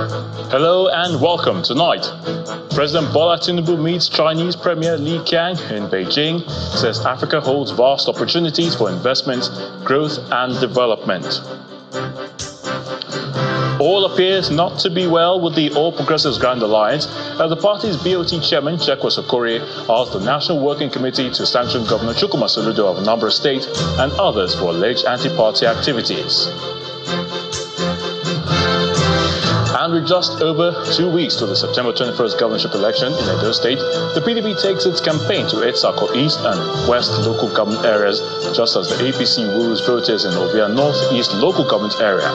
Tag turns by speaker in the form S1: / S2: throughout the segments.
S1: Hello and welcome. Tonight, President Bola Tinubu meets Chinese Premier Li Qiang in Beijing, says Africa holds vast opportunities for investment, growth and development. All appears not to be well with the All Progressives Grand Alliance as the party's BOT chairman, Chekwa Sokore, asked the National Working Committee to sanction Governor Chukwuma Soludo of Anambra State and others for alleged anti-party activities. And with just over 2 weeks to the September 21st governorship election in Edo State, the PDP takes its campaign to its Sako East and West local government areas, just as the APC woos voters in Ovia Northeast local government area.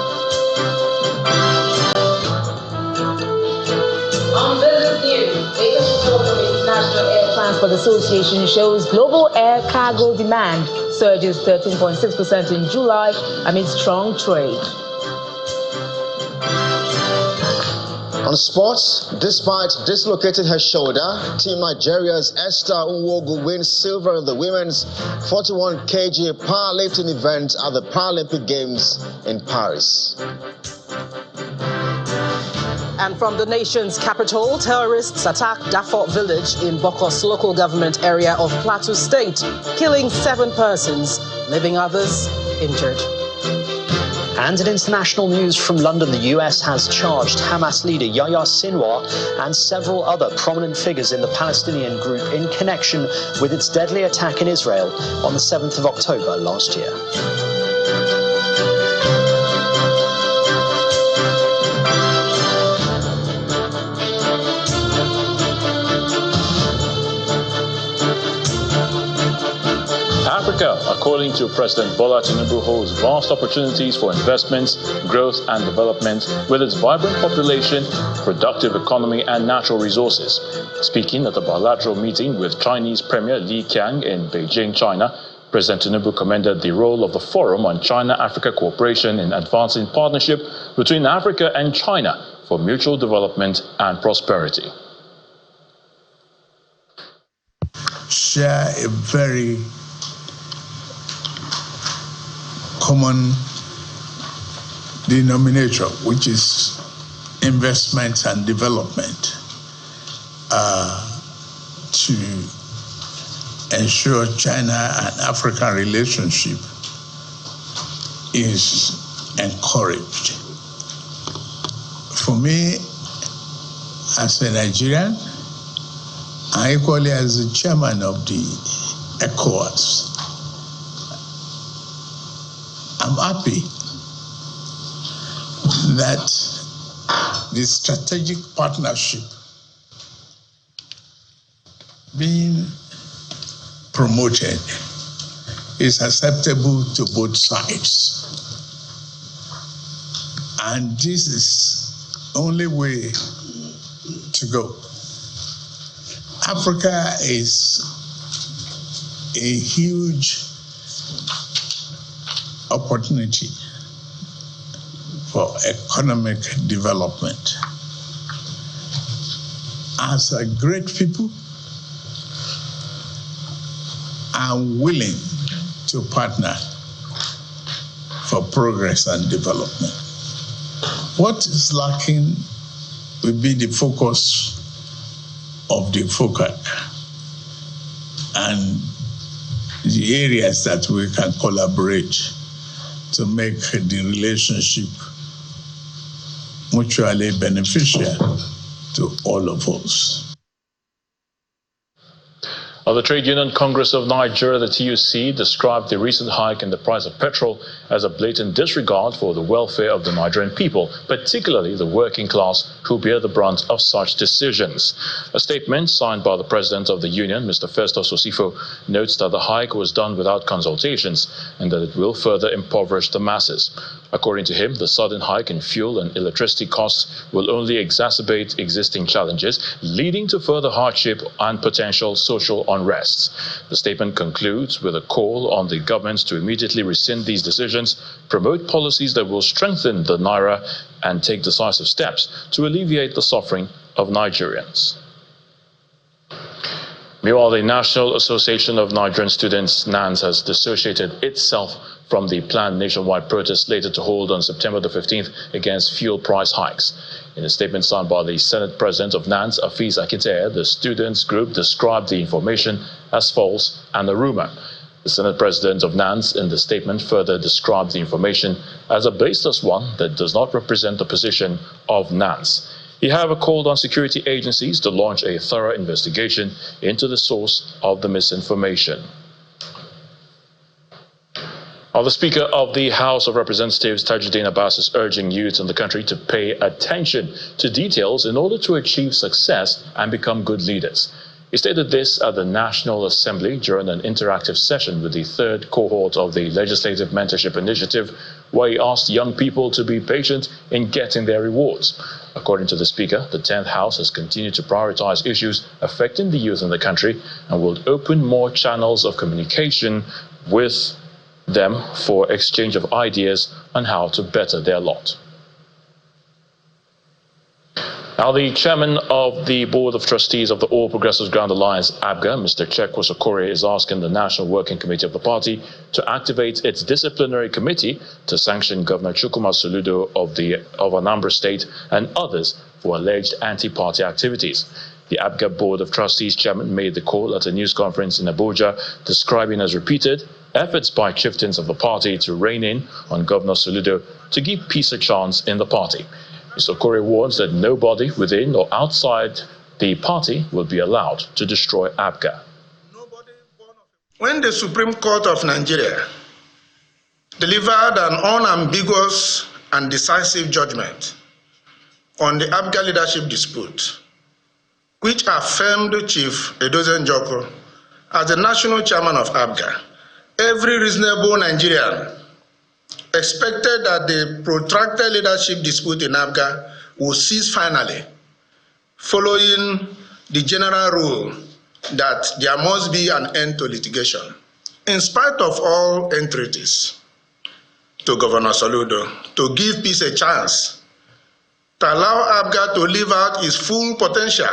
S2: On business news, latest report from the International Air Transport Association shows global air cargo demand surges 13.6% in July amid strong trade.
S3: On sports, despite dislocating her shoulder, Team Nigeria's Esther Nwogu wins silver in the women's 41 kg powerlifting event at the Paralympic Games in Paris.
S4: And from the nation's capital, terrorists attacked Dafort village in Bokos local government area of Plateau State, killing 7 persons, leaving others injured.
S5: And in international news from London, the US has charged Hamas leader Yahya Sinwar and several other prominent figures in the Palestinian group in connection with its deadly attack in Israel on the 7th of October last year.
S1: Africa, according to President Bola Tinubu, holds vast opportunities for investments, growth and development with its vibrant population, productive economy and natural resources. Speaking at the bilateral meeting with Chinese Premier Li Qiang in Beijing, China, President Tinubu commended the role of the Forum on China-Africa cooperation in advancing partnership between Africa and China for mutual development and prosperity.
S6: Share a very common denominator, which is investment and development, to ensure China and African relationship is encouraged. For me, as a Nigerian, and equally as the chairman of the ECOWAS, I'm happy that the strategic partnership being promoted is acceptable to both sides. And this is the only way to go. Africa is a huge opportunity for economic development. As a great people, I'm willing to partner for progress and development. What is lacking will be the focus of the FOCAC and the areas that we can collaborate to make the relationship mutually beneficial to all of us.
S1: The Trade Union Congress of Nigeria, the TUC, described the recent hike in the price of petrol as a blatant disregard for the welfare of the Nigerian people, particularly the working class who bear the brunt of such decisions. A statement signed by the president of the union, Mr. Festus Osifo, notes that the hike was done without consultations and that it will further impoverish the masses. According to him, the sudden hike in fuel and electricity costs will only exacerbate existing challenges, leading to further hardship and potential social unrest. The statement concludes with a call on the governments to immediately rescind these decisions, promote policies that will strengthen the Naira, and take decisive steps to alleviate the suffering of Nigerians. Meanwhile, the National Association of Nigerian Students, NANS, has dissociated itself from the planned nationwide protest slated to hold on September the 15th against fuel price hikes. In a statement signed by the Senate President of NANS, Afeez Akite, the students group described the information as false and a rumor. The Senate President of NANS in the statement further described the information as a baseless one that does not represent the position of NANS. He, however, called on security agencies to launch a thorough investigation into the source of the misinformation. The Speaker of the House of Representatives, Tajuddin Abbas, is urging youth in the country to pay attention to details in order to achieve success and become good leaders. He stated this at the National Assembly during an interactive session with the third cohort of the Legislative Mentorship Initiative, where he asked young people to be patient in getting their rewards. According to the Speaker, the 10th House has continued to prioritize issues affecting the youth in the country and will open more channels of communication with them for exchange of ideas on how to better their lot. Now, the chairman of the Board of Trustees of the All Progressives Grand Alliance, ABGA, Mr. Chekwas Okorie, is asking the National Working Committee of the party to activate its disciplinary committee to sanction Governor Chukwuma Soludo of Anambra State and others for alleged anti-party activities. The ABGA Board of Trustees chairman made the call at a news conference in Abuja, describing as repeated efforts by chieftains of the party to rein in on Governor Soludo to give peace a chance in the party. Mr. Okorie warns that nobody within or outside the party will be allowed to destroy ABGA.
S7: When the Supreme Court of Nigeria delivered an unambiguous and decisive judgment on the ABGA leadership dispute, which affirmed Chief Edo State as the national chairman of ABGA, every reasonable Nigerian expected that the protracted leadership dispute in ABGA will cease finally, following the general rule that there must be an end to litigation. In spite of all entreaties to Governor Soludo to give peace a chance, to allow ABGA to live out its full potential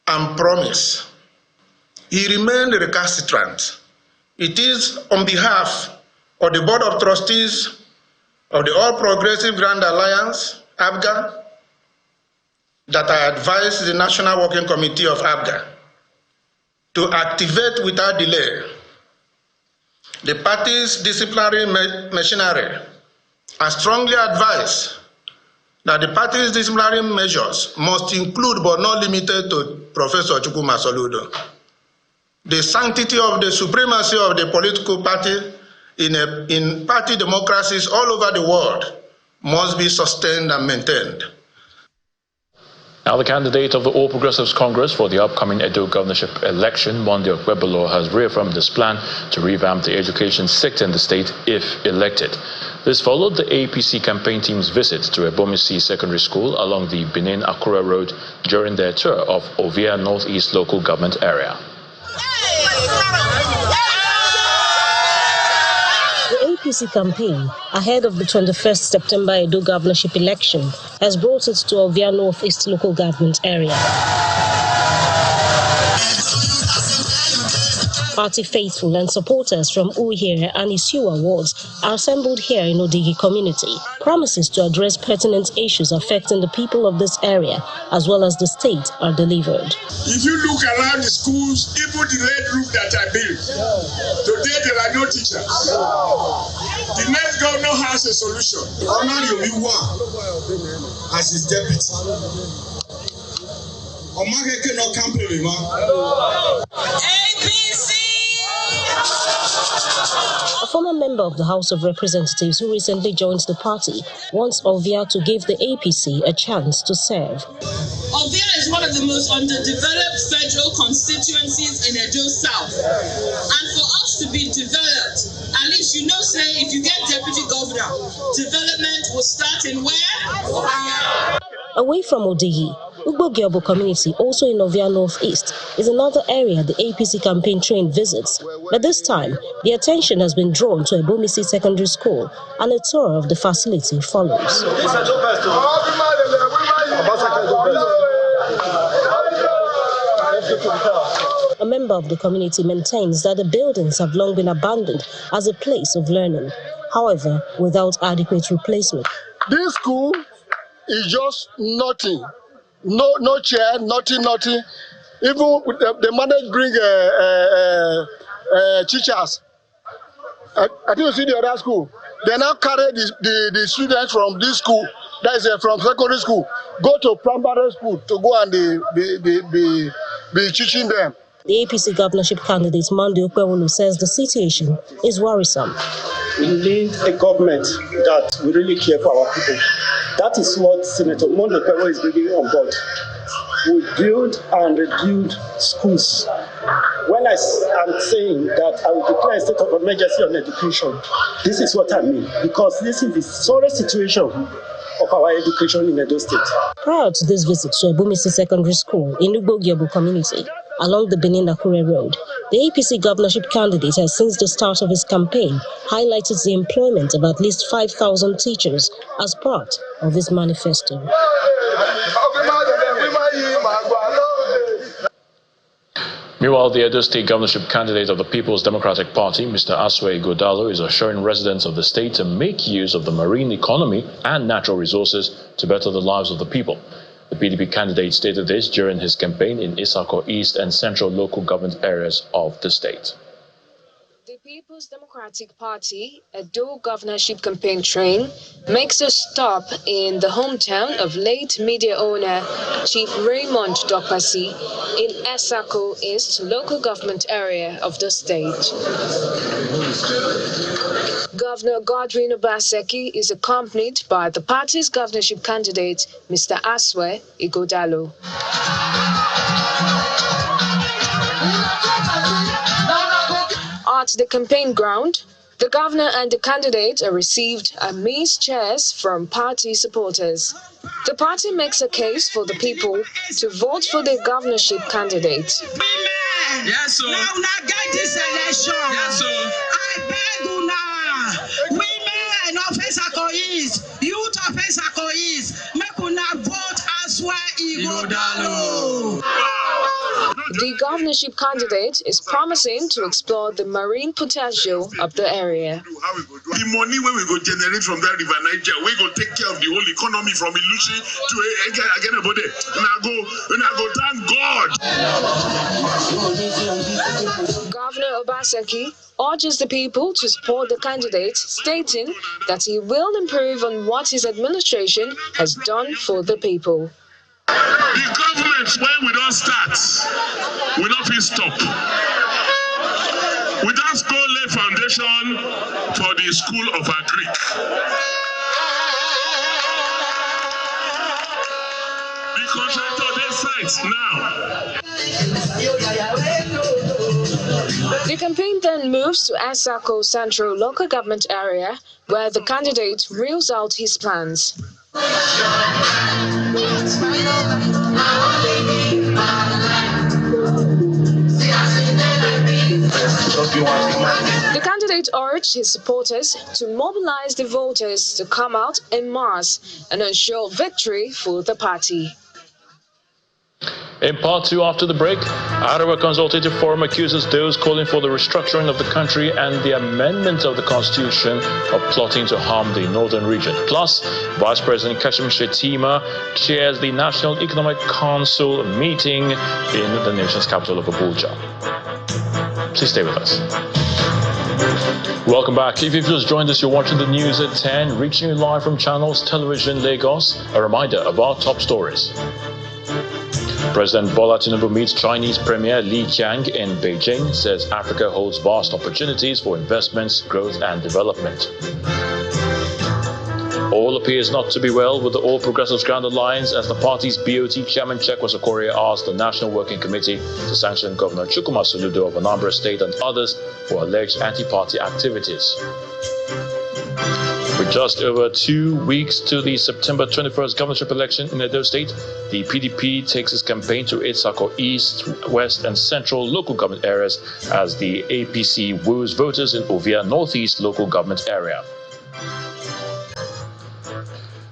S7: and promise, he remained recalcitrant. It is on behalf of the Board of Trustees of the All Progressive Grand Alliance, ABGA, that I advise the National Working Committee of ABGA to activate without delay the party's disciplinary machinery. I strongly advise that the party's disciplinary measures must include but not limited to Professor Chukwuma Soludo. The sanctity of the supremacy of the political party in party democracies all over the world must be sustained and maintained.
S1: Now, the candidate of the All Progressives Congress for the upcoming Edo governorship election, Monday Okwebolo, has reaffirmed his plan to revamp the education sector in the state if elected. This followed the APC campaign team's visit to Ebomisi Secondary School along the Benin-Akure Road during their tour of Ovia Northeast local government area.
S8: The APC campaign, ahead of the 21st September Edo governorship election, has brought it to Ovia Northeast local government area. Party faithful and supporters from Uhere and Isiwa wards are assembled here in Odigi community. Promises to address pertinent issues affecting the people of this area as well as the state are delivered.
S9: If you look around the schools, even the red roof that I built, today there are no teachers. The next governor has a solution. Honor Yomiwa as his deputy.
S8: A former member of the House of Representatives who recently joined the party wants Ovia to give the APC a chance to serve.
S10: Ovia is one of the most underdeveloped federal constituencies in Edo South. And for us to be developed, at least say if you get deputy governor, development will start in where?
S8: Away from Odigi, Ugbo community, also in Ovia Northeast, is another area the APC campaign train visits. But this time, the attention has been drawn to Ebomisi Secondary School, and a tour of the facility follows. member of the community maintains that the buildings have long been abandoned as a place of learning, however, without adequate replacement.
S11: This school is just nothing. No chair, nothing. Even the management bring teachers. I think you see the other school. They now carry the students from this school, that is from secondary school, go to primary school to go and be teaching them.
S8: The APC governorship candidate Monday Okpewolo says the situation is worrisome.
S12: We need a government that will really care for our people. That is what Senator Monday Okpewolo is bringing on board. We build and rebuild schools. When I'm saying that I will declare a state of emergency on education, this is what I mean, because this is the sorry situation of our education in Edo State.
S8: Prior to this visit to Ebumisi Secondary School in Ugbogiabu community, along the Benin-Akure Road, the APC governorship candidate has since the start of his campaign highlighted the employment of at least 5,000 teachers as part of his manifesto.
S1: Meanwhile, the Edo State governorship candidate of the People's Democratic Party, Mr. Aswe Ighodalo, is assuring residents of the state to make use of the marine economy and natural resources to better the lives of the people. The PDP candidate stated this during his campaign in Isako East and Central local government areas of the state.
S13: The People's Democratic Party Edo governorship campaign train makes a stop in the hometown of late media owner Chief Raymond Dokpasi in Isako East local government area of the state. Governor Godwin Obaseki is accompanied by the party's governorship candidate, Mr. Aswe Ighodalo. At the campaign ground, the governor and the candidate are received amidst cheers from party supporters. The party makes a case for the people to vote for the governorship candidate.
S14: Yes, sir. Now, get this election. Yes, sir. I beg you now. Women of Isako East, youth of Isako East, make una vote Aswe Ighodalo.
S13: The governorship candidate is promising to explore the marine potential of the area.
S9: The money when we go generate from that river Niger, we go take care of the whole economy from Ilushi to Agenabode. And I go thank God.
S13: Governor Obaseki urges the people to support the candidate, stating that he will improve on what his administration has done for the people.
S9: The government, when we don't start, we don't feel stop. We just go lay foundation for the school of agric. The contractor they site now.
S13: The campaign then moves to Isako Central local government area, where the candidate reels out his plans. The candidate urged his supporters to mobilize the voters to come out en masse and ensure victory for the party.
S1: In part two, after the break, Arewa Consultative Forum accuses those calling for the restructuring of the country and the amendment of the constitution of plotting to harm the northern region. Plus, Vice President Kashim Shettima chairs the National Economic Council meeting in the nation's capital of Abuja. Please stay with us. Welcome back. If you've just joined us, you're watching the news at 10, reaching you live from Channels Television Lagos. A reminder of our top stories. President Bola Tinubu meets Chinese Premier Li Qiang in Beijing, says Africa holds vast opportunities for investments, growth and development. All appears not to be well with the All Progressives Grand Alliance as the party's BOT chairman Chekwa Okorie asked the National Working Committee to sanction Governor Chukwuma Soludo of Anambra State and others for alleged anti-party activities. With just over 2 weeks to the September 21st governorship election in Edo State, the PDP takes its campaign to Isako East, West and Central local government areas as the APC woos voters in Ovia Northeast local government area.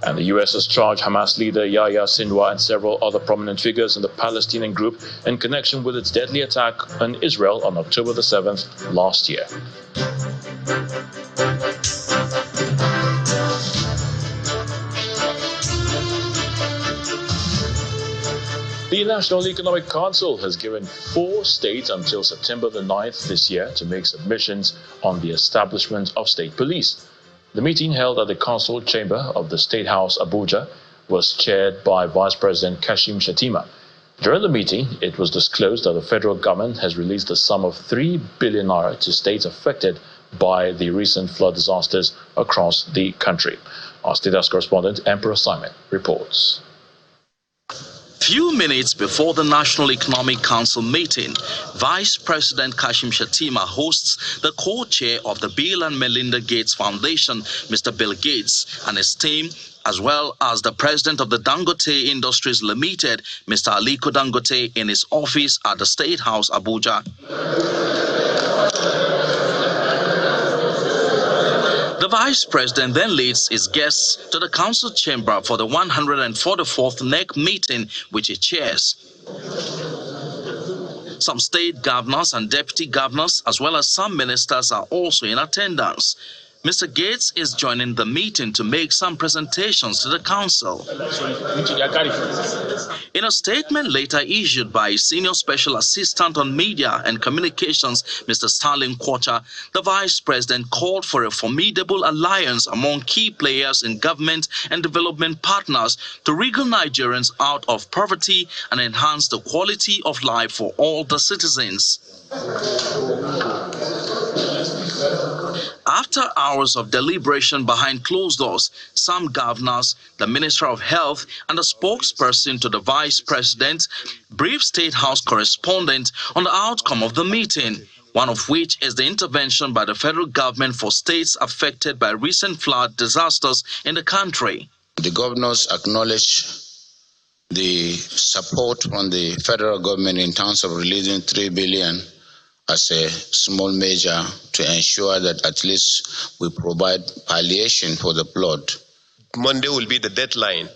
S1: And the U.S. has charged Hamas leader Yahya Sinwar and several other prominent figures in the Palestinian group in connection with its deadly attack on Israel on October the 7th last year. The National Economic Council has given 4 states until September the 9th this year to make submissions on the establishment of state police. The meeting held at the Council Chamber of the State House, Abuja, was chaired by Vice President Kashim Shettima. During the meeting, it was disclosed that the federal government has released a sum of 3 billion naira to states affected by the recent flood disasters across the country. Our State House correspondent, Emperor Simon, reports.
S15: Few minutes before the National Economic Council meeting, Vice President Kashim Shettima hosts the co-chair of the Bill and Melinda Gates Foundation, Mr. Bill Gates, and his team, as well as the president of the Dangote Industries Limited, Mr. Aliko Dangote, in his office at the State House, Abuja. The Vice President then leads his guests to the Council chamber for the 144th NEC meeting, which he chairs. Some state governors and deputy governors, as well as some ministers, are also in attendance. Mr. Gates is joining the meeting to make some presentations to the Council. In a statement later issued by Senior Special Assistant on Media and Communications, Mr. Sterling Kwacha, the Vice President called for a formidable alliance among key players in government and development partners to wriggle Nigerians out of poverty and enhance the quality of life for all the citizens. After hours of deliberation behind closed doors, some governors, the Minister of Health, and the spokesperson to the Vice President briefed State House correspondent on the outcome of the meeting, one of which is the intervention by the federal government for states affected by recent flood disasters in the country.
S16: The governors acknowledge the support from the federal government in terms of releasing 3 billion as a small measure to ensure that at least we provide palliation for the flood.
S17: Monday will be the deadline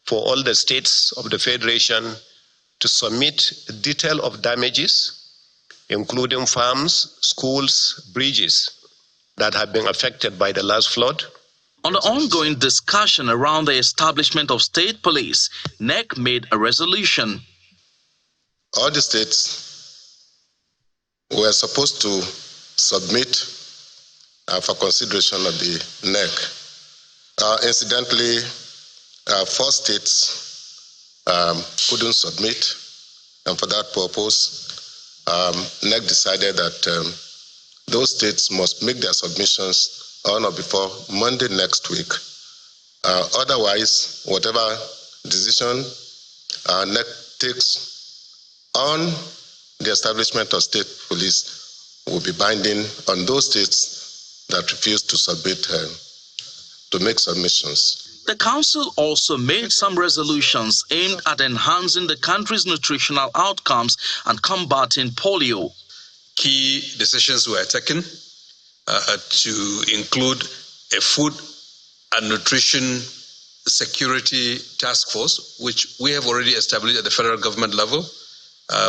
S17: for all the states of the Federation to submit a detail of damages, including farms, schools, bridges that have been affected by the last flood.
S15: On the ongoing discussion around the establishment of state police, NEC made a resolution.
S18: All the states were supposed to submit for consideration of the NEC. Incidentally, 4 states couldn't submit, and for that purpose, NEC decided that those states must make their submissions on or before Monday next week. Otherwise, whatever decision NEC takes on the establishment of state police will be binding on those states that refuse to submit to make submissions.
S15: The Council also made some resolutions aimed at enhancing the country's nutritional outcomes and combating polio.
S19: Key decisions were taken to include a food and nutrition security task force, which we have already established at the federal government level.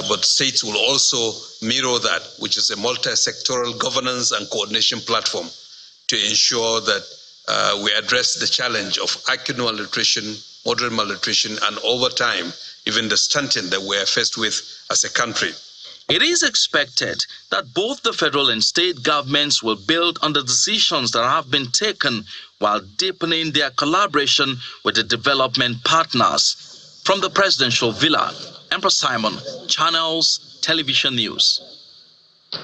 S19: But states will also mirror that, which is a multi-sectoral governance and coordination platform to ensure that we address the challenge of acute malnutrition, moderate malnutrition, and over time, even the stunting that we are faced with as a country.
S15: It is expected that both the federal and state governments will build on the decisions that have been taken while deepening their collaboration with the development partners. From the presidential villa, Emperor Simon, Channels Television News.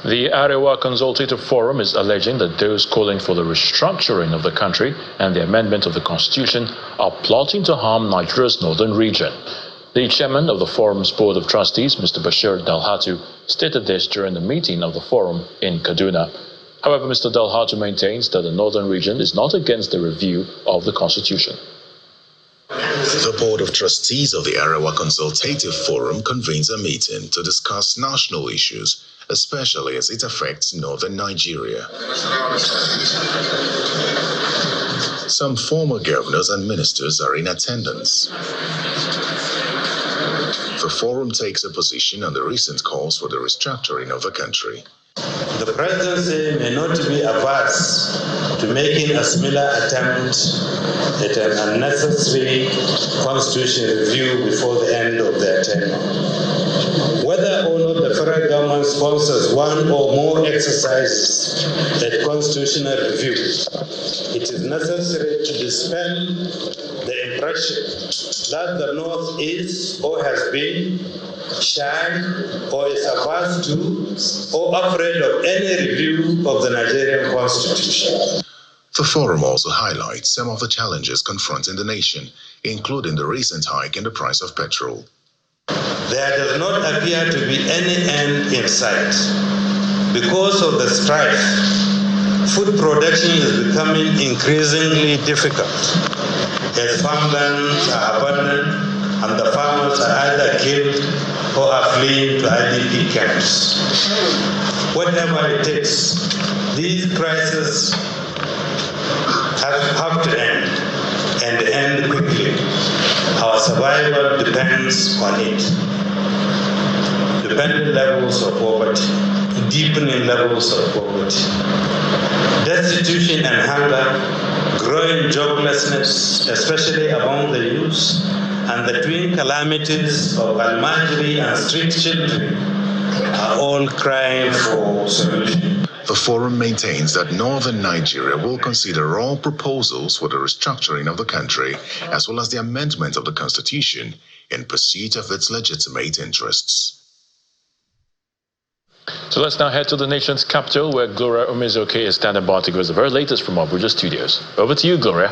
S1: The Arewa Consultative Forum is alleging that those calling for the restructuring of the country and the amendment of the Constitution are plotting to harm Nigeria's northern region. The chairman of the forum's board of trustees, Mr. Bashir Dalhatu, stated this during the meeting of the forum in Kaduna. However, Mr. Dalhatu maintains that the northern region is not against the review of the Constitution.
S20: The Board of Trustees of the Arewa Consultative Forum convenes a meeting to discuss national issues
S21: especially as it affects northern Nigeria. Some former governors and ministers are in attendance. The forum takes a position on the recent calls for the restructuring of the country.
S22: The presidency may not be averse to making a similar attempt at an unnecessary constitutional review before the end of their tenure. Whether or not the federal government sponsors one or more exercises at constitutional review, it is necessary to dispel the impression that the North is or has been shy or is averse to or afraid of any review of the Nigerian Constitution.
S21: The forum also highlights some of the challenges confronting the nation, including the recent hike in the price of petrol.
S22: There does not appear to be any end in sight. Because of the strife, food production is becoming increasingly difficult as farmlands are abandoned and the farmers are either killed or are fleeing to IDP camps. Whatever it takes, these crises have to end, and end quickly. Our survival depends on it. Dependent levels of poverty, deepening levels of poverty, destitution and hunger, growing joblessness, especially among the youth, and the twin calamities of Almajiri and street children are all crying for solution.
S21: The forum maintains that northern Nigeria will consider all proposals for the restructuring of the country, as well as the amendment of the constitution, in pursuit of its legitimate interests.
S1: So let's now head to the nation's capital, where Gloria Umezoke is standing by to give us the very latest from Abuja studios. Over to you, Gloria.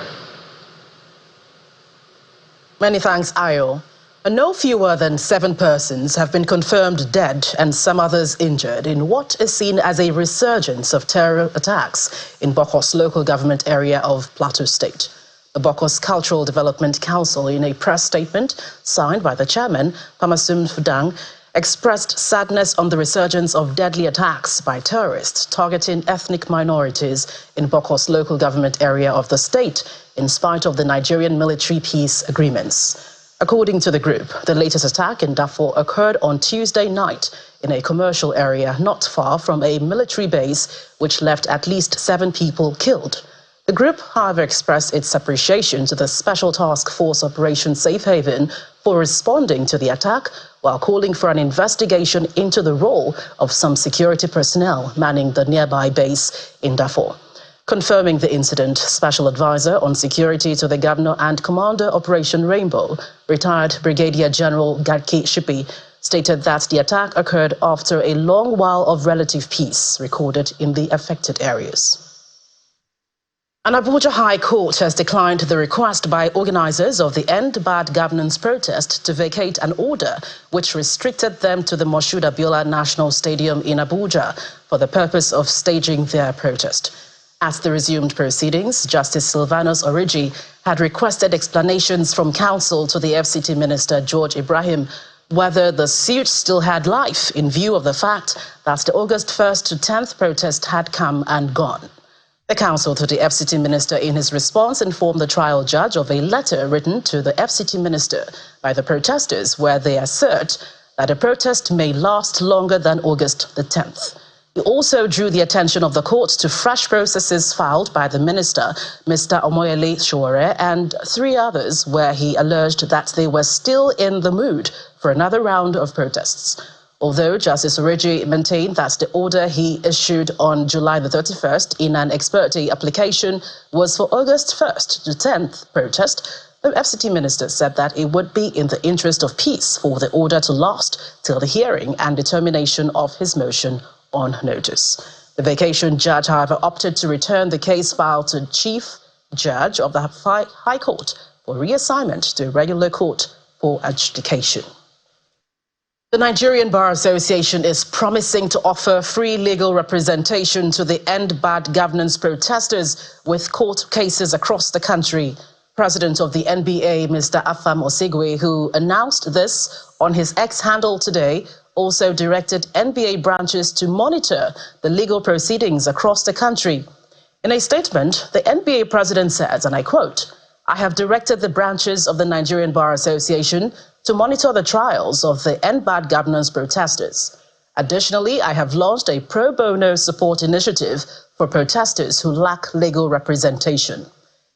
S4: Many thanks, Ayo. No fewer than 7 persons have been confirmed dead and some others injured in what is seen as a resurgence of terror attacks in Bokos local government area of Plateau State. The Bokos Cultural Development Council, in a press statement signed by the chairman, Pamasum Fudang, expressed sadness on the resurgence of deadly attacks by terrorists targeting ethnic minorities in Bokos local government area of the state, in spite of the Nigerian military peace agreements. According to the group, the latest attack in Darfur occurred on Tuesday night in a commercial area not far from a military base, which left at least 7 people killed. The group, however, expressed its appreciation to the Special Task Force Operation Safe Haven for responding to the attack, while calling for an investigation into the role of some security personnel manning the nearby base in Darfur. Confirming the incident, Special Advisor on Security to the Governor and Commander Operation Rainbow, retired Brigadier General Garki Shipi, stated that the attack occurred after a long while of relative peace recorded in the affected areas. An Abuja High Court has declined the request by organizers of the End Bad Governance protest to vacate an order which restricted them to the Moshood Abiola National Stadium in Abuja for the purpose of staging their protest. At the resumed proceedings, Justice Silvanus Origi had requested explanations from counsel to the FCT Minister George Ibrahim whether the suit still had life in view of the fact that the August 1st to 10th protest had come and gone. The counsel to the FCT Minister in his response informed the trial judge of a letter written to the FCT Minister by the protesters where they assert that a protest may last longer than August the 10th. He also drew the attention of the court to fresh processes filed by the minister, Mr. Omoyele Sowore, and 3 others where he alleged that they were still in the mood for another round of protests. Although Justice Origi maintained that the order he issued on July the 31st in an ex parte application was for August 1st to 10th protest, the FCT minister said that it would be in the interest of peace for the order to last till the hearing and determination of his motion on notice. The vacation judge, however, opted to return the case file to Chief Judge of the High Court for reassignment to a regular court for adjudication. The Nigerian Bar Association is promising to offer free legal representation to the End Bad Governance protesters with court cases across the country. President of the NBA, Mr. Afam Osigwe, who announced this on his X handle today, also directed NBA branches to monitor the legal proceedings across the country. In a statement, the NBA president says, and I quote, "I have directed the branches of the Nigerian Bar Association to monitor the trials of the NBAD governance protesters. Additionally, I have launched a pro bono support initiative for protesters who lack legal representation."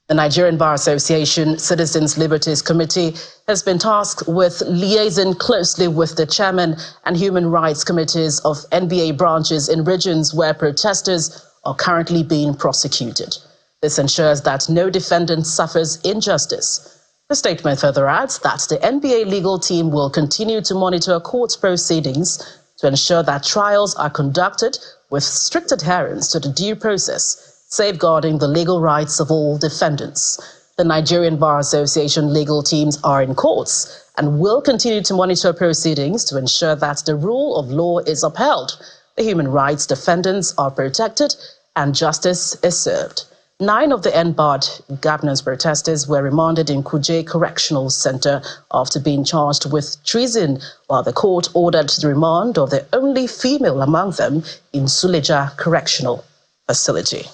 S4: The Nigerian Bar Association Citizens Liberties Committee has been tasked with liaising closely with the chairman and human rights committees of NBA branches in regions where protesters are currently being prosecuted. This ensures that no defendant suffers injustice. The statement further adds that the NBA legal team will continue to monitor court proceedings to ensure that trials are conducted with strict adherence to the due process, safeguarding the legal rights of all defendants. The Nigerian Bar Association legal teams are in courts and will continue to monitor proceedings to ensure that the rule of law is upheld, the human rights defendants are protected, and justice is served. 9 of the NBAD governance protesters were remanded in Kuje Correctional Center after being charged with treason, while the court ordered the remand of the only female among them in Suleja Correctional Facility.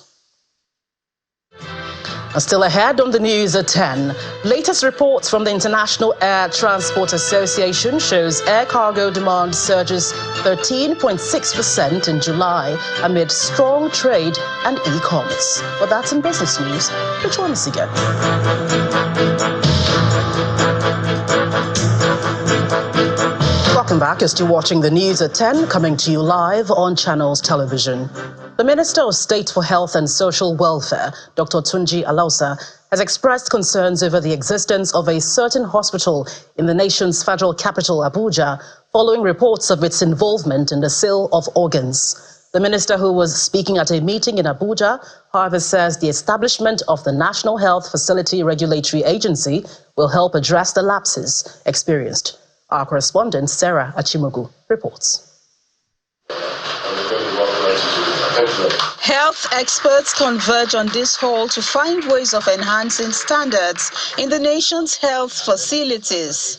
S4: Still ahead on the news at 10, latest reports from the International Air Transport Association shows air cargo demand surges 13.6% in July amid strong trade and e-commerce. But that's in business news. Which one is again? Welcome back. You're still watching the news at 10, coming to you live on Channels Television. The Minister of State for Health and Social Welfare, Dr. Tunji Alausa, has expressed concerns over the existence of a certain hospital in the nation's federal capital, Abuja, following reports of its involvement in the sale of organs. The minister, who was speaking at a meeting in Abuja, however, says the establishment of the National Health Facility Regulatory Agency will help address the lapses experienced. Our correspondent, Sarah Achimogu, reports.
S2: Health experts converge on this call to find ways of enhancing standards in the nation's health facilities.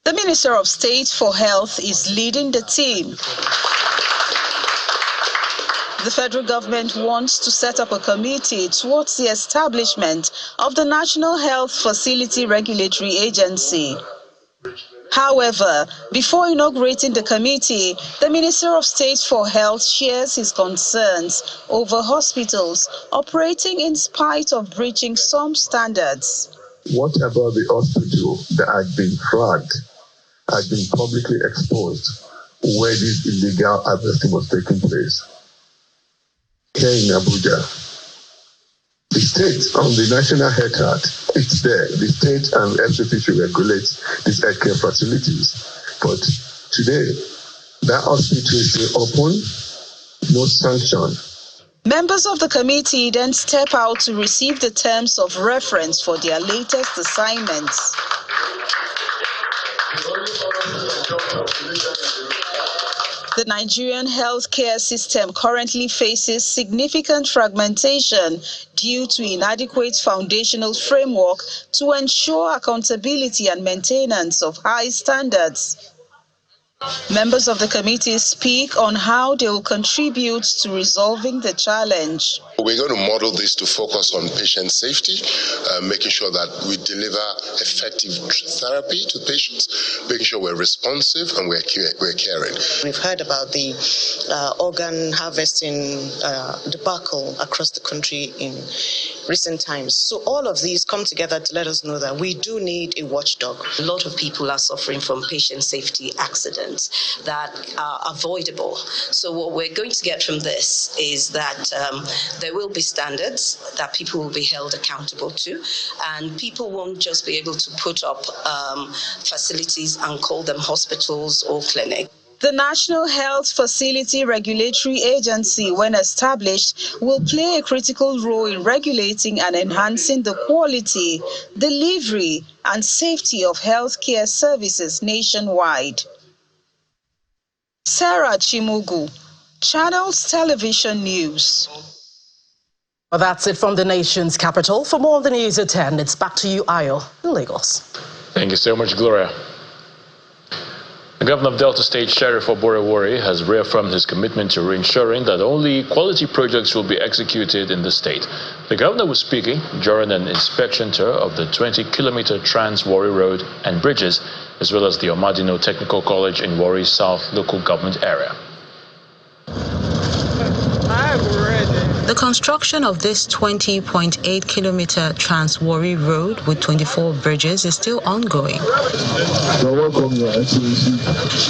S2: The Minister of State for Health is leading the team. The federal government wants to set up a committee towards the establishment of the National Health Facility Regulatory Agency. However, before inaugurating the committee, the Minister of State for Health shares his concerns over hospitals operating in spite of breaching some standards.
S3: What about the hospital that had been flagged, had been publicly exposed, where this illegal harvesting was taking place? Here in Abuja, the state on the National Health Act, it's there. The state and FCC should regulate these healthcare facilities. But today, that hospital is still open, no sanction.
S2: Members of the committee then step out to receive the terms of reference for their latest assignments. The Nigerian healthcare system currently faces significant fragmentation due to inadequate foundational framework to ensure accountability and maintenance of high standards. Members of the committee speak on how they will contribute to resolving the challenge.
S18: We're going to model this to focus on patient safety, making sure that we deliver effective therapy to patients, making sure we're responsive and we're caring.
S23: We've heard about the organ harvesting debacle across the country in recent times. So all of these come together to let us know that we do need a watchdog. A lot of people are suffering from patient safety accidents that are avoidable. So what we're going to get from this is that there will be standards that people will be held accountable to, and people won't just be able to put up facilities and call them hospitals or clinics.
S2: The National Health Facility Regulatory Agency, when established, will play a critical role in regulating and enhancing the quality, delivery, and safety of healthcare services nationwide. Sarah Chimugu, Channels Television News.
S4: Well, that's it from the nation's capital. For more on the news at 10, it's back to you, Ayo, in Lagos.
S1: Thank you so much, Gloria. The governor of Delta State, Sheriff Oborewori, has reaffirmed his commitment to ensuring that only quality projects will be executed in the state. The governor was speaking during an inspection tour of the 20-kilometer Trans-Warri Road and bridges, as well as the Omadino Technical College in Warri South local government area.
S2: The construction of this 20.8-kilometer Trans-Warri Road with 24 bridges is still ongoing.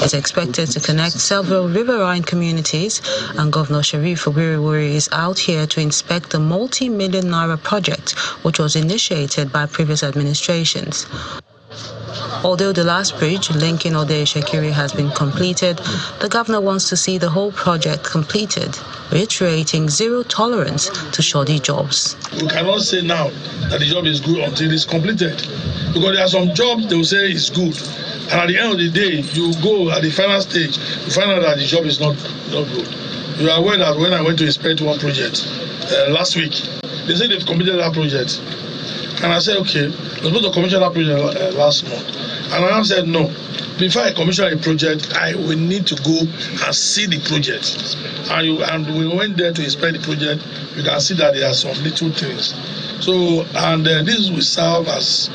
S2: It's expected to connect several riverine communities, and Governor Sheriff Oborewori is out here to inspect the multi-million naira project, which was initiated by previous administrations. Although the last bridge linking Ode-Shekiri has been completed, the governor wants to see the whole project completed, reiterating zero tolerance to shoddy jobs.
S5: We cannot say now that the job is good until it's completed, because there are some jobs they will say it's good, and at the end of the day, you go at the final stage, you find out that the job is not good. You are aware that when I went to inspect one project last week, they said they've completed that project. And I said, okay, we're supposed to commission that project last month. And I said, no, before I commission a project, I will need to go and see the project. And we went there to inspect the project. You can see that there are some little things. So, and this will serve as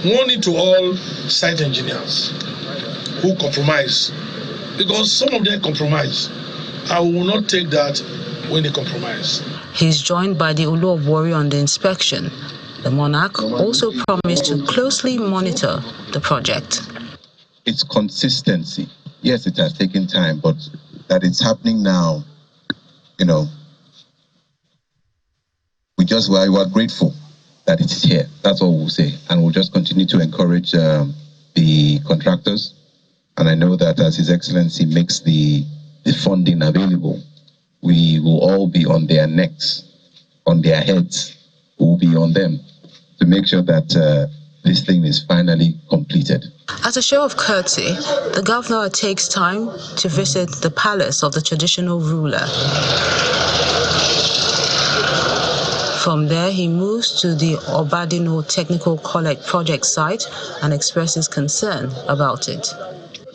S5: warning to all site engineers who compromise. Because some of them compromise. I will not take that when they compromise.
S2: He's joined by the Olu of Warri on the inspection. The monarch also promised to closely monitor the project.
S6: It's consistency. Yes, it has taken time, but that it's happening now, we are grateful that it's here. That's all we'll say. And we'll just continue to encourage the contractors. And I know that as His Excellency makes the funding available, we will all be on their necks, on their heads. We'll be on them to make sure that this thing is finally completed.
S2: As a show of courtesy, the governor takes time to visit the palace of the traditional ruler. From there, he moves to the Omadino Technical College project site and expresses concern about it.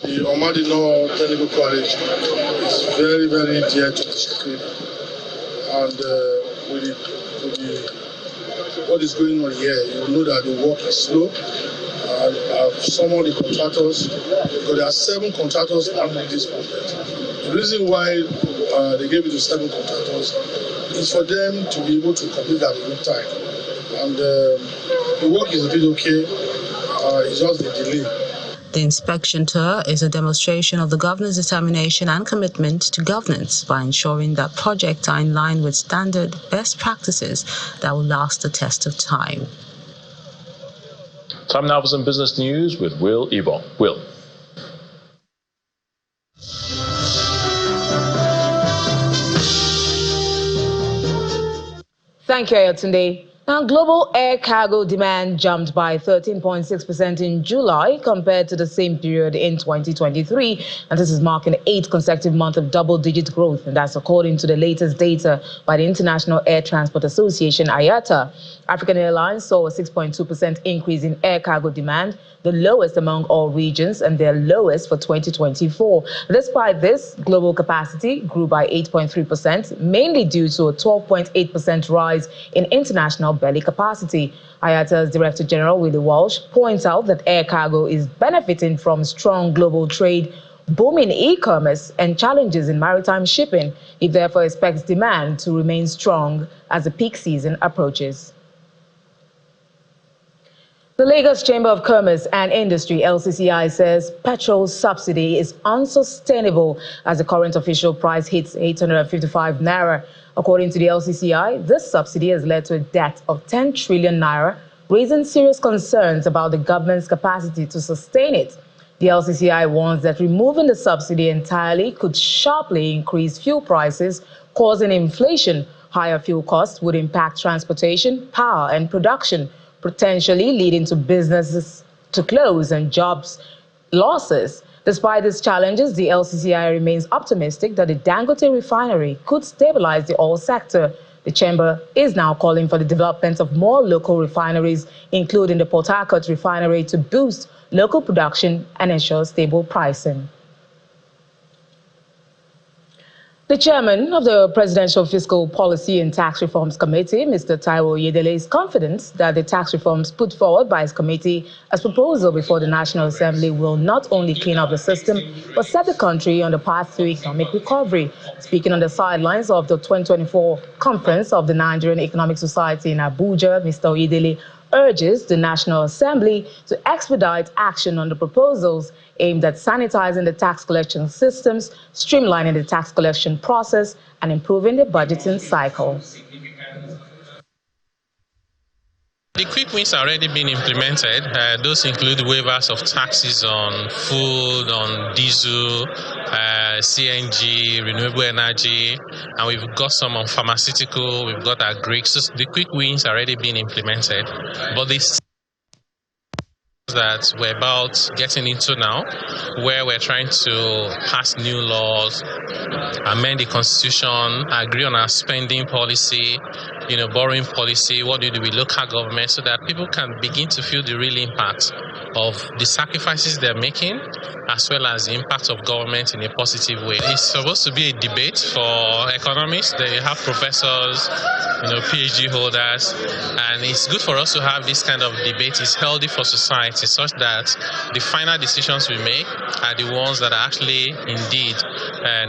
S5: The Omadino Technical College is very, very dear to the state. And with what is going on here, you know that the work is slow. Some of the contractors, because there are 7 contractors under this project. The reason why they gave it to 7 contractors is for them to be able to complete at a good time. And the work is a bit okay, it's just the delay.
S2: The inspection tour is a demonstration of the governor's determination and commitment to governance by ensuring that projects are in line with standard best practices that will last the test of time.
S1: Time now for some business news with Will Ibo. Will.
S7: Thank you, Ayotunde. Now, global air cargo demand jumped by 13.6% in July compared to the same period in 2023. And this is marking the 8th consecutive month of double-digit growth. And that's according to the latest data by the International Air Transport Association, IATA. African Airlines saw a 6.2% increase in air cargo demand, the lowest among all regions and their lowest for 2024. Despite this, global capacity grew by 8.3%, mainly due to a 12.8% rise in international belly capacity. IATA's Director General Willie Walsh points out that air cargo is benefiting from strong global trade, booming e-commerce and challenges in maritime shipping. He therefore expects demand to remain strong as the peak season approaches. The Lagos Chamber of Commerce and Industry, LCCI, says petrol subsidy is unsustainable as the current official price hits 855 naira. According to the LCCI, this subsidy has led to a debt of 10 trillion naira, raising serious concerns about the government's capacity to sustain it. The LCCI warns that removing the subsidy entirely could sharply increase fuel prices, causing inflation. Higher fuel costs would impact transportation, power, and production, potentially leading to businesses to close and jobs losses. Despite these challenges, the LCCI remains optimistic that the Dangote refinery could stabilize the oil sector. The chamber is now calling for the development of more local refineries, including the Port Harcourt refinery, to boost local production and ensure stable pricing. The chairman of the Presidential Fiscal Policy and Tax Reforms Committee, Mr. Taiwo Oyedele, is confident that the tax reforms put forward by his committee as proposal before the National Assembly will not only clean up the system, but set the country on the path to economic recovery. Speaking on the sidelines of the 2024 conference of the Nigerian Economic Society in Abuja, Mr. Oyedele urges the National Assembly to expedite action on the proposals aimed at sanitizing the tax collection systems, streamlining the tax collection process, and improving the budgeting cycle.
S10: The quick wins are already being implemented. Those include waivers of taxes on food, on diesel, CNG, renewable energy, and we've got some on pharmaceutical, we've got agri. So the quick wins are already being implemented. But this that we're about getting into now, where we're trying to pass new laws, amend the constitution, agree on our spending policy, borrowing policy, what do we do with local government, so that people can begin to feel the real impact of the sacrifices they're making, as well as the impact of government in a positive way. It's supposed to be a debate for economists. They have professors, PhD holders, and it's good for us to have this kind of debate. It's healthy for society, such that the final decisions we make are the ones that are actually indeed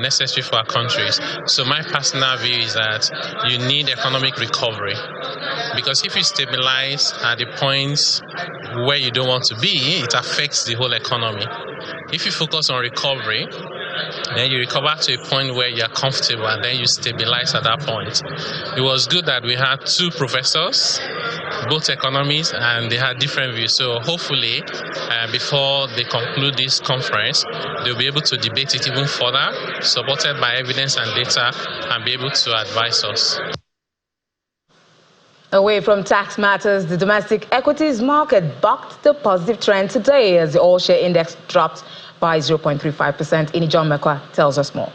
S10: necessary for our countries. So my personal view is that you need economic recovery, because if you stabilize at the points where you don't want to be, it affects the whole economy. If you focus on recovery, then you recover to a point where you're comfortable, and then you stabilize at that point. It was good that we had two professors, both economists, and they had different views. So hopefully, before they conclude this conference, they'll be able to debate it even further, supported by evidence and data, and be able to advise us.
S7: Away from tax matters, the domestic equities market bucked the positive trend today as the all-share index dropped by 0.35%. Ini John Mekwa tells us more.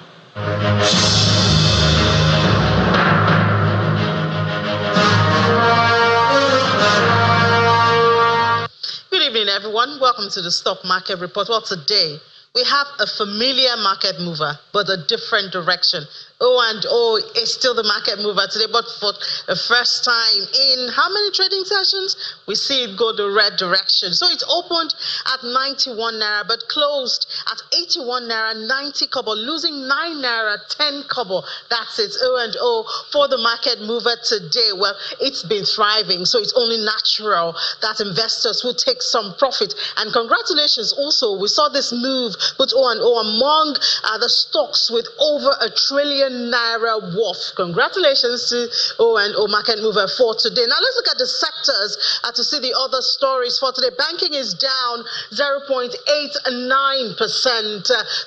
S11: Good evening, everyone. Welcome to the Stock Market Report. Well, today we have a familiar market mover, but a different direction. O&O is still the market mover today, but for the first time in how many trading sessions? We see it go the red direction. So it opened at 91 Naira, but closed at 81 Naira, 90 kobo, losing 9 Naira, 10 kobo. That's it, O&O for the market mover today. Well, it's been thriving, so it's only natural that investors will take some profit. And congratulations also, we saw this move put O&O among the stocks with over $1 trillion Naira worth. Congratulations to O&O market mover for today. Now let's look at the sectors to see the other stories for today. Banking is down 0.89%.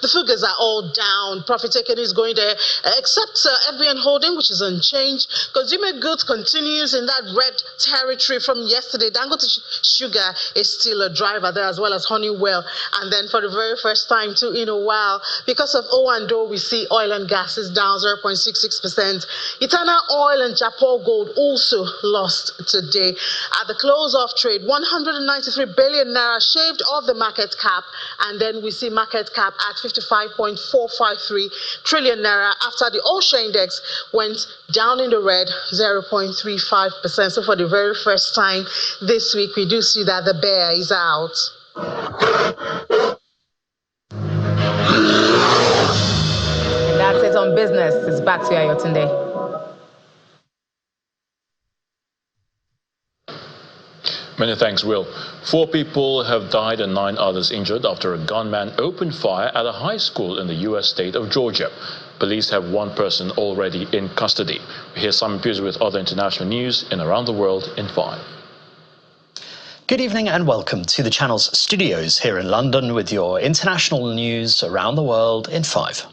S11: The figures are all down. Profit taking is going there, except FBN Holding, which is unchanged. Consumer goods continues in that red territory from yesterday. Dangote Sugar is still a driver there, as well as Honeywell. And then for the very first time too in a while, because of O&O, we see oil and gas is down 0.66%. Eternal Oil and Japan Gold also lost today. At the close of trade, 193 billion Naira shaved off the market cap, and then we see market cap at 55.453 trillion Naira after the all-share index went down in the red 0.35%. So for the very first time this week, we do see that the bear is out.
S7: That's it on business. It's back to you, Ayotunde.
S1: Many thanks, Will. 4 people have died and 9 others injured after a gunman opened fire at a high school in the U.S. state of Georgia. Police have 1 person already in custody. Here's Simon Pierce with other international news in Around the World in 5.
S12: Good evening and welcome to the channel's studios here in London with your international news around the world in 5.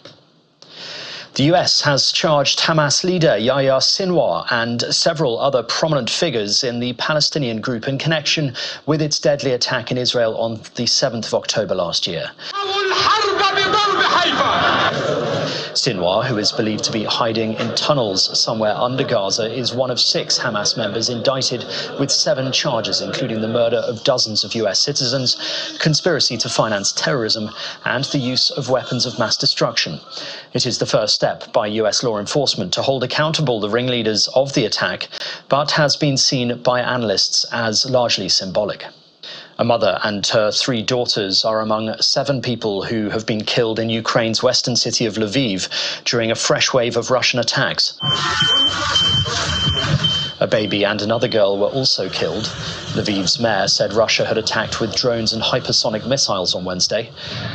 S12: The US has charged Hamas leader Yahya Sinwar and several other prominent figures in the Palestinian group in connection with its deadly attack in Israel on the 7th of October last year. Sinwar, who is believed to be hiding in tunnels somewhere under Gaza, is one of 6 Hamas members indicted with 7 charges, including the murder of dozens of US citizens, conspiracy to finance terrorism, and the use of weapons of mass destruction. It is the first step by US law enforcement to hold accountable the ringleaders of the attack, but has been seen by analysts as largely symbolic. A mother and her 3 daughters are among 7 people who have been killed in Ukraine's western city of Lviv during a fresh wave of Russian attacks. A baby and another girl were also killed. Lviv's mayor said Russia had attacked with drones and hypersonic missiles on Wednesday.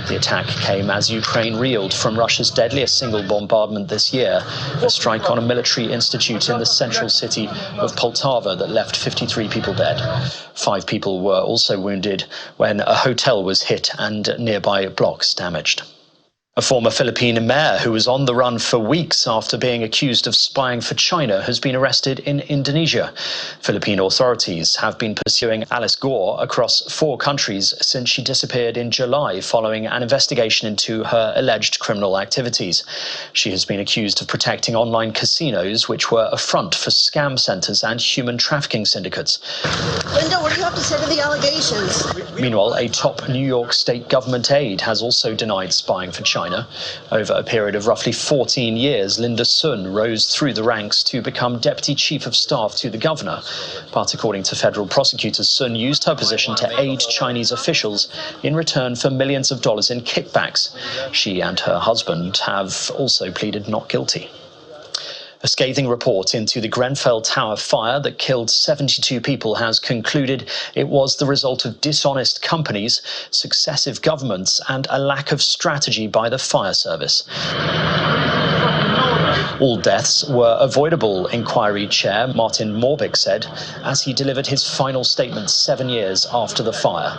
S12: The attack came as Ukraine reeled from Russia's deadliest single bombardment this year, a strike on a military institute in the central city of Poltava that left 53 people dead. 5 people were also wounded when a hotel was hit and nearby blocks damaged. A former Philippine mayor who was on the run for weeks after being accused of spying for China has been arrested in Indonesia. Philippine authorities have been pursuing Alice Gore across 4 countries since she disappeared in July following an investigation into her alleged criminal activities. She has been accused of protecting online casinos, which were a front for scam centers and human trafficking syndicates.
S8: Linda, what do you have to say to the allegations?
S12: Meanwhile, a top New York state government aide has also denied spying for China. Over a period of roughly 14 years, Linda Sun rose through the ranks to become Deputy Chief of Staff to the governor. But according to federal prosecutors, Sun used her position to aid Chinese officials in return for millions of dollars in kickbacks. She and her husband have also pleaded not guilty. A scathing report into the Grenfell Tower fire that killed 72 people has concluded it was the result of dishonest companies, successive governments, and a lack of strategy by the fire service. All deaths were avoidable, inquiry chair Martin Morbick said, as he delivered his final statement 7 years after the fire.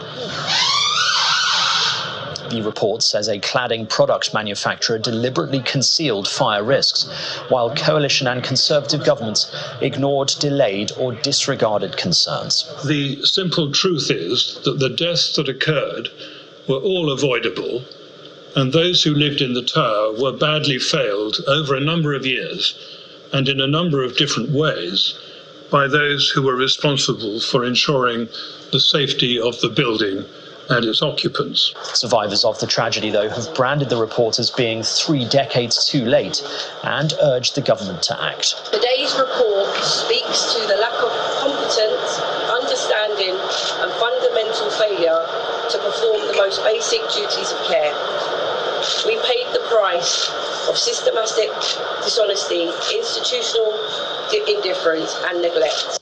S12: The report says a cladding product manufacturer deliberately concealed fire risks, while coalition and Conservative governments ignored, delayed or disregarded concerns.
S9: The simple truth is that the deaths that occurred were all avoidable, and those who lived in the tower were badly failed over a number of years and in a number of different ways by those who were responsible for ensuring the safety of the building and its occupants.
S12: Survivors of the tragedy, though, have branded the report as being 3 decades too late and urged the government to act.
S14: Today's report speaks to the lack of competence, understanding and fundamental failure to perform the most basic duties of care. We paid the price of systematic dishonesty, institutional indifference and neglect.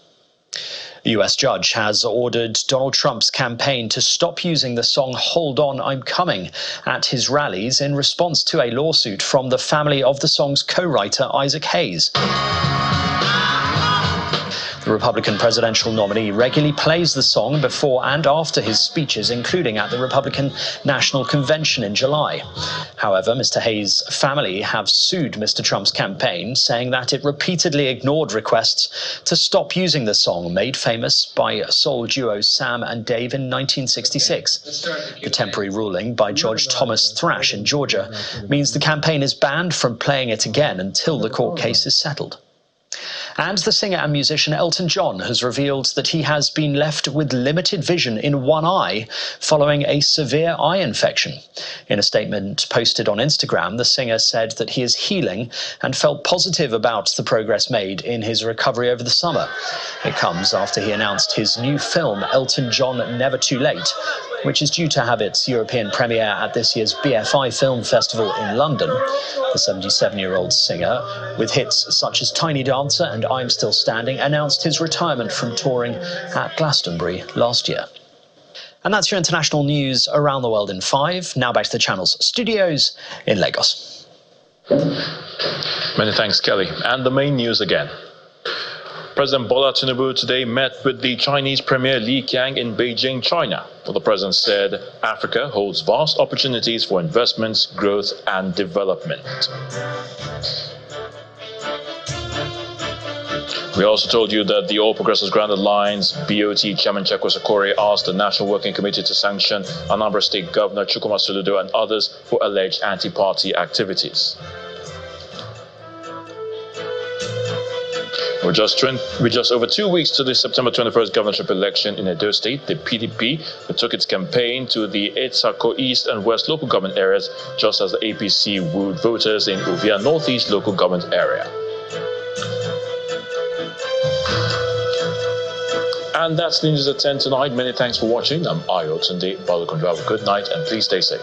S12: A US judge has ordered Donald Trump's campaign to stop using the song "Hold On, I'm Coming" at his rallies in response to a lawsuit from the family of the song's co-writer Isaac Hayes. The Republican presidential nominee regularly plays the song before and after his speeches, including at the Republican National Convention in July. However, Mr. Hayes' family have sued Mr. Trump's campaign, saying that it repeatedly ignored requests to stop using the song, made famous by soul duo Sam and Dave in 1966. The temporary ruling by Judge Thomas Thrash in Georgia means the campaign is banned from playing it again until the court case is settled. And the singer and musician Elton John has revealed that he has been left with limited vision in one eye following a severe eye infection. In a statement posted on Instagram, the singer said that he is healing and felt positive about the progress made in his recovery over the summer. It comes after he announced his new film, Elton John Never Too Late, which is due to have its European premiere at this year's BFI Film Festival in London. The 77-year-old singer, with hits such as Tiny Dancer and I'm Still Standing, announced his retirement from touring at Glastonbury last year. And that's your international news around the world in 5. Now back to the channel's studios in Lagos.
S1: Many thanks, Kelly. And the main news again. President Bola Tinubu today met with the Chinese Premier Li Qiang in Beijing, China. The president said Africa holds vast opportunities for investments, growth and development. We also told you that the All Progressives Grand Alliance BOT Chairman Chekwe Sokore asked the National Working Committee to sanction Anambra State Governor Chukwuma Soludo and others for alleged anti-party activities. With just over 2 weeks to the September 21st governorship election in Edo State, the PDP took its campaign to the Etsako East and West local government areas, just as the APC wooed voters in Uvia Northeast local government area. And that's the news at 10 tonight. Many thanks for watching. I'm Ayo Tunde Balokundu. Have a good night and please stay safe.